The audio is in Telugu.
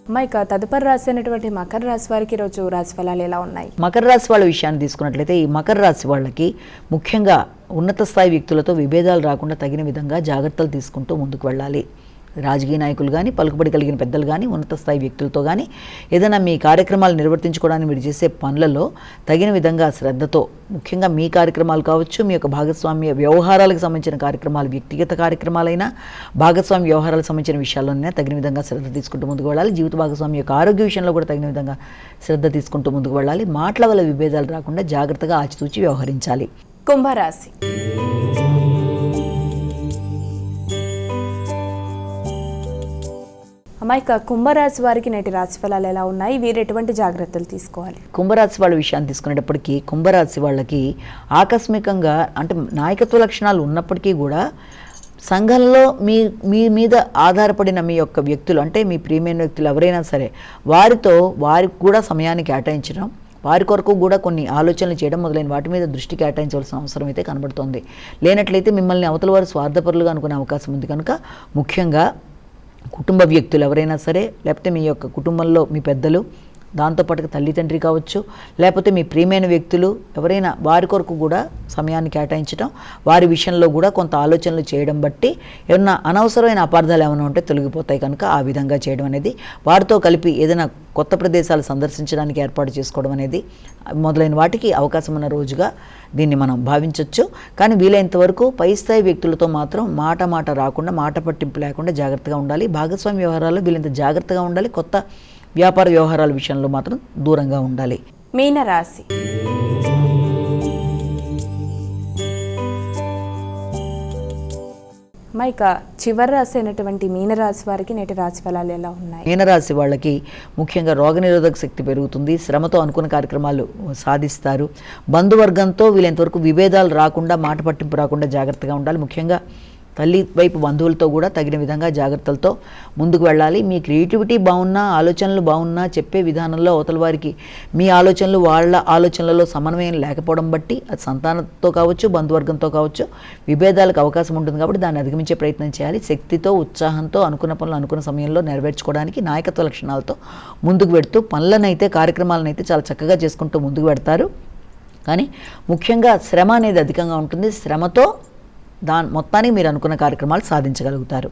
అమ్మ, ఇక తదుపరి రాశి అయినటువంటి మకర రాశి వారికి ఈరోజు రాశి ఫలాలు ఎలా ఉన్నాయి? మకర రాశి వాళ్ళ విషయాన్ని తీసుకున్నట్లయితే ఈ మకర రాశి వాళ్ళకి ముఖ్యంగా ఉన్నత స్థాయి వ్యక్తులతో విభేదాలు రాకుండా తగిన విధంగా జాగ్రత్తలు తీసుకుంటూ ముందుకు వెళ్ళాలి. రాజకీయ నాయకులు కానీ, పలుకుబడి కలిగిన పెద్దలు కానీ, ఉన్నత స్థాయి వ్యక్తులతో కానీ ఏదైనా మీ కార్యక్రమాలు నిర్వర్తించుకోవడానికి మీరు చేసే పనులలో తగిన విధంగా శ్రద్ధతో, ముఖ్యంగా మీ కార్యక్రమాలు కావచ్చు, మీ యొక్క భాగస్వామ్య వ్యవహారాలకు సంబంధించిన కార్యక్రమాలు, వ్యక్తిగత కార్యక్రమాలైనా భాగస్వామ్య వ్యవహారాలకు సంబంధించిన విషయాల్లోనే తగిన విధంగా శ్రద్ధ తీసుకుంటూ ముందుకు వెళ్ళాలి. జీవిత భాగస్వామి యొక్క ఆరోగ్య విషయంలో కూడా తగిన విధంగా శ్రద్ధ తీసుకుంటూ ముందుకు వెళ్ళాలి. మాటల వల్ల విభేదాలు రాకుండా జాగ్రత్తగా ఆచితూచి వ్యవహరించాలి. కుంభరాశి. అమ్మ, ఇక కుంభరాశి వారికి నేటి రాశి ఫలాలు ఎలా ఉన్నాయి? వీరు ఎటువంటి జాగ్రత్తలు తీసుకోవాలి? కుంభరాశి వాళ్ళ విషయాన్ని తీసుకునేటప్పటికీ కుంభరాశి వాళ్ళకి ఆకస్మికంగా అంటే నాయకత్వ లక్షణాలు ఉన్నప్పటికీ కూడా సంఘంలో మీ మీద ఆధారపడిన మీ యొక్క వ్యక్తులు, అంటే మీ ప్రియమైన వ్యక్తులు ఎవరైనా సరే వారికి కూడా సమయాన్ని కేటాయించడం, వారి కొరకు కూడా కొన్ని ఆలోచనలు చేయడం మొదలైన వాటి మీద దృష్టి కేటాయించవలసిన అవసరం అయితే కనబడుతోంది. లేనట్లయితే మిమ్మల్ని అవతల వారు స్వార్థపరులుగా అనుకునే అవకాశం ఉంది. కనుక ముఖ్యంగా కుటుంబ వ్యక్తులు ఎవరైనా సరే, లేకపోతే మీ యొక్క కుటుంబంలో మీ పెద్దలు, దాంతోపాటుగా తల్లిదండ్రి కావచ్చు, లేకపోతే మీ ప్రియమైన వ్యక్తులు ఎవరైనా వారి కొరకు కూడా సమయాన్ని కేటాయించడం, వారి విషయంలో కూడా కొంత ఆలోచనలు చేయడం బట్టి ఏమన్నా అనవసరమైన అపార్థాలు ఏమైనా ఉంటే తొలగిపోతాయి. కనుక ఆ విధంగా చేయడం అనేది, వారితో కలిపి ఏదైనా కొత్త ప్రదేశాలు సందర్శించడానికి ఏర్పాటు చేసుకోవడం అనేది మొదలైన వాటికి అవకాశం ఉన్న రోజుగా దీన్ని మనం భావించవచ్చు. కానీ వీలైనంత వరకు పై స్థాయి వ్యక్తులతో మాత్రం మాట రాకుండా, మాట పట్టింపు లేకుండా జాగ్రత్తగా ఉండాలి. భాగస్వామ్య వ్యవహారాల్లో వీలైనంత జాగ్రత్తగా ఉండాలి. కొత్త వ్యాపార వ్యవహారాల విషయంలో మాత్రం దూరంగా ఉండాలి. మీనరాశి. ఇక చివరి రాశి అయినటువంటి మీనరాశి వారికి నేటి రాశి ఫలాలు ఎలా ఉన్నాయి? మీనరాశి వాళ్ళకి ముఖ్యంగా రోగనిరోధక శక్తి పెరుగుతుంది. శ్రమతో అనుకున్న కార్యక్రమాలు సాధిస్తారు. బంధువర్గంతో వీలైనంతవరకు విభేదాలు రాకుండా, మాట పట్టింపు రాకుండా జాగ్రత్తగా ఉండాలి. ముఖ్యంగా తల్లి వైపు బంధువులతో కూడా తగిన విధంగా జాగ్రత్తలతో ముందుకు వెళ్ళాలి. మీ క్రియేటివిటీ బాగున్నా, ఆలోచనలు బాగున్నా, చెప్పే విధానంలో అవతల వారికి మీ ఆలోచనలు వాళ్ళ ఆలోచనలలో సమన్వయం లేకపోవడం బట్టి అది సంతానంతో కావచ్చు, బంధువర్గంతో కావచ్చు, విభేదాలకు అవకాశం ఉంటుంది. కాబట్టి దాన్ని అధిగమించే ప్రయత్నం చేయాలి. శక్తితో, ఉత్సాహంతో అనుకున్న పనులు అనుకున్న సమయంలో నెరవేర్చుకోవడానికి నాయకత్వ లక్షణాలతో ముందుకు పెడుతూ పనులనైతే, కార్యక్రమాలనైతే చాలా చక్కగా చేసుకుంటూ ముందుకు పెడతారు. కానీ ముఖ్యంగా శ్రమ అనేది అధికంగా ఉంటుంది. శ్రమతో మొత్తానికి మీరు అనుకున్న కార్యక్రమాలు సాధించగలుగుతారు.